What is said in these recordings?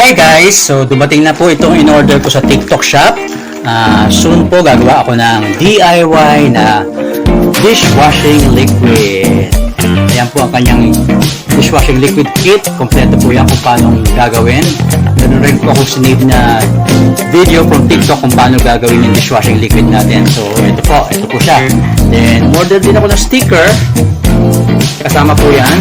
Hi guys! So dumating na po itong in-order ko sa TikTok shop. Soon po gagawa ako ng DIY na dishwashing liquid. Ayan po ang kanyang dishwashing liquid kit. Kompleto po yan kung paano gagawin. Ganun rin po akong sinave na video from TikTok kung paano gagawin yung dishwashing liquid natin. So ito po siya. Then order din ako ng sticker. Kasama po yan.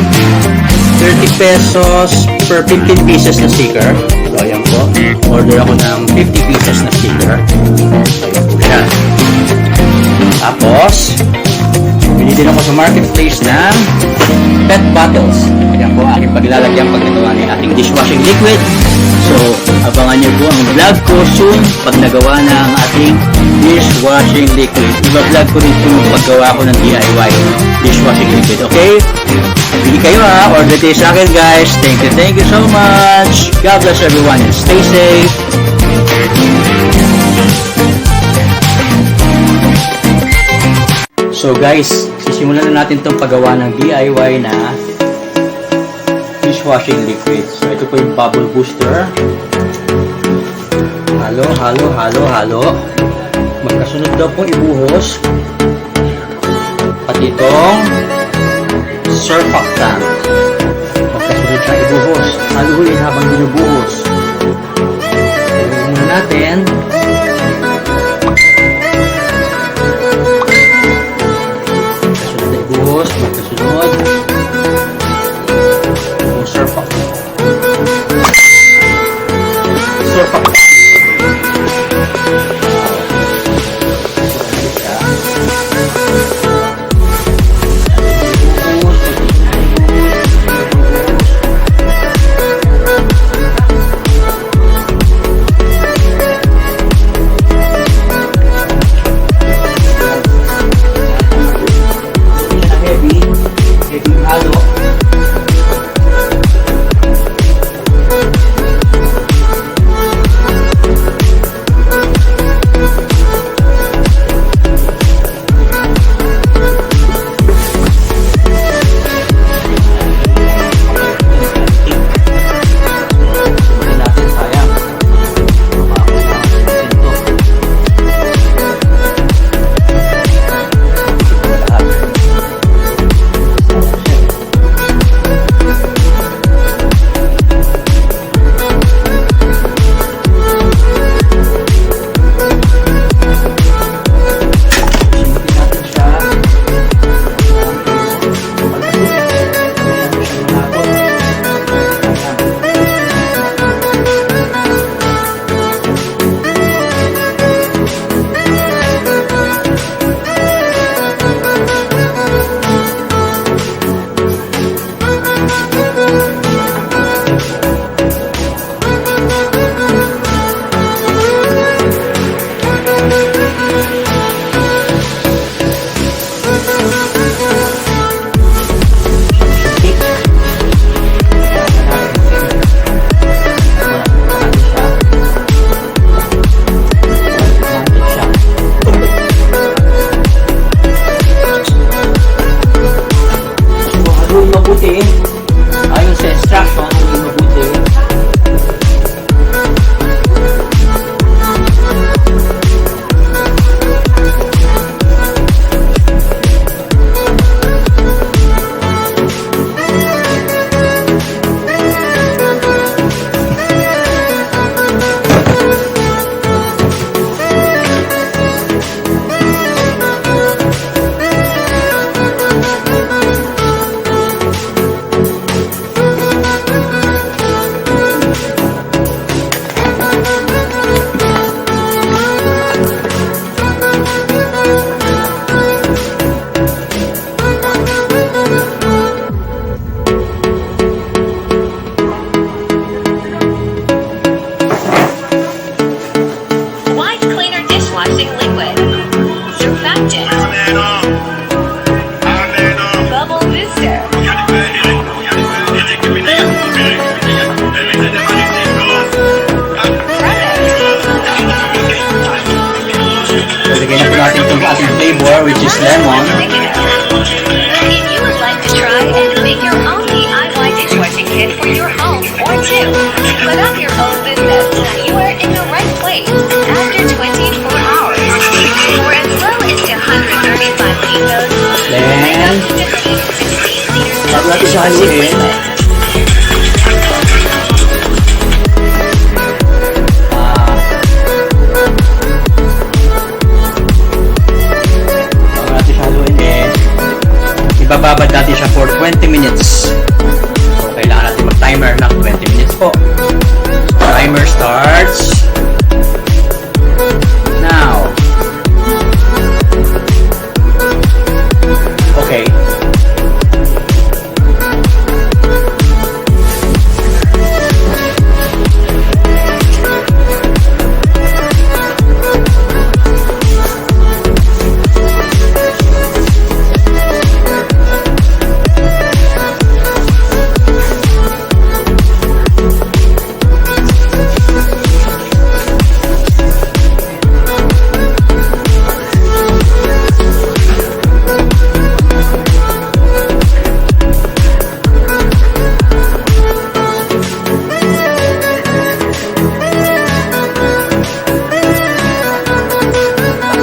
30 pesos per 15 pieces na sticker. So ayan po. Order ako ng 50 pieces na sticker. So ayan po siya. Tapos bili din ako sa marketplace ng pet bottles. Ayan po aking paglalagyan pag nagawa ng ating dishwashing liquid. So abangan niyo po ang vlog ko soon pag nagawa na ang ating dishwashing liquid. Iba-vlog ko rin po yung paggawa ko ng DIY dishwashing liquid. Okay? Bili kayo ha. Order kayo sa akin guys. Thank you so much. God bless everyone and stay safe. So guys, sisimulan na natin itong paggawa ng DIY na dishwashing liquid. So ito po yung bubble booster. Halo. Magkasunod daw pong ibuhos. Pati itong surfactant. Magkasunod siya ibuhos. Haluin habang binubuhos. Haluin muna natin. Magkasunod na ibuhos. Magkasunod. Itong surfactant. Mabuti ayon sa instruction mabuti. Lagyan na po natin itong ating flavor, which is lemon. If you would like to try and make your own DIY dishwashing kit for your home or two, put up your own Then, bago natin siya haluin, ibababad natin siya for 20 minutes. So, kailangan natin mag-timer ng 20 minutes po. So, timer starts now. Okay.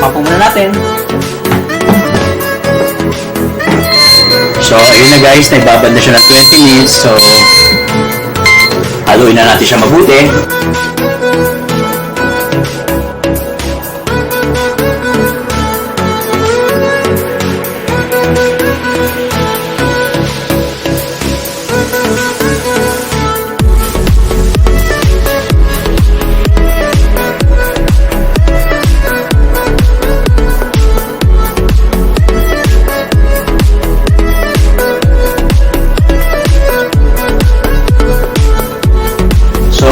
Papo muna natin. So, ayun na guys, nagbabad na siya ng 20 minutes. So, haluin na natin siya mabuti.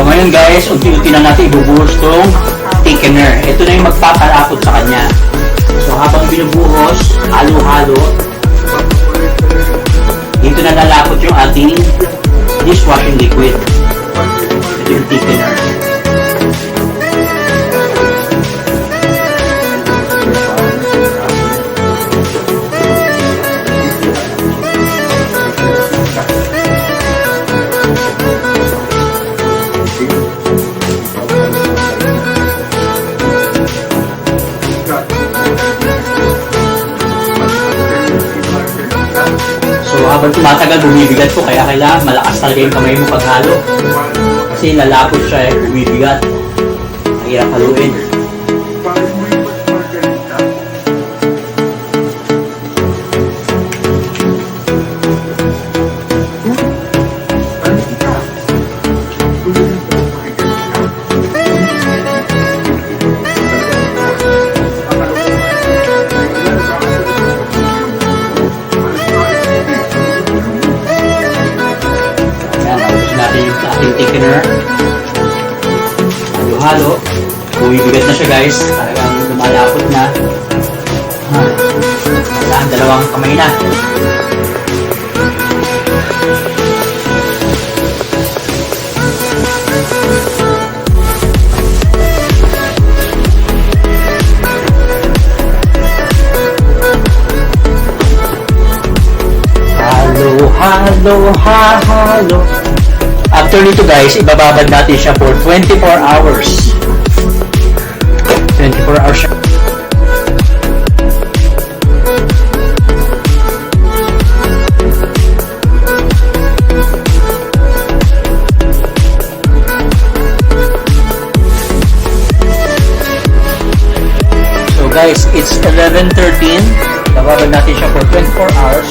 Ngayon guys, unti-unti na natin ibubuhos tong thickener. Ito na yung magpapalapot sa kanya. So habang binubuhos, halo-halo, dito na lalapot yung ating dishwashing liquid. Ito yung thickener. Habang tumatagal, bumibigat po, kaya kailangan malakas talaga yung kamay mo paghalo. Kasi lalapot siya bumibigat. Mahirap haluin. Thickener, halo-halo, bumibigat na siya guys, talagang lumalapot na. Kailangan dalawang kamay na. Halo-halo. After nito guys, ibababad natin siya for 24 hours. 24 hours siya. So guys, it's 11:13. Ibababad natin siya for 24 hours.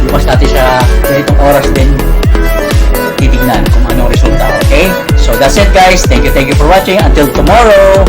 Bukas natin siya ganitong oras din titignan kung anong resulta. Okay? So that's it guys. Thank you for watching. Until tomorrow.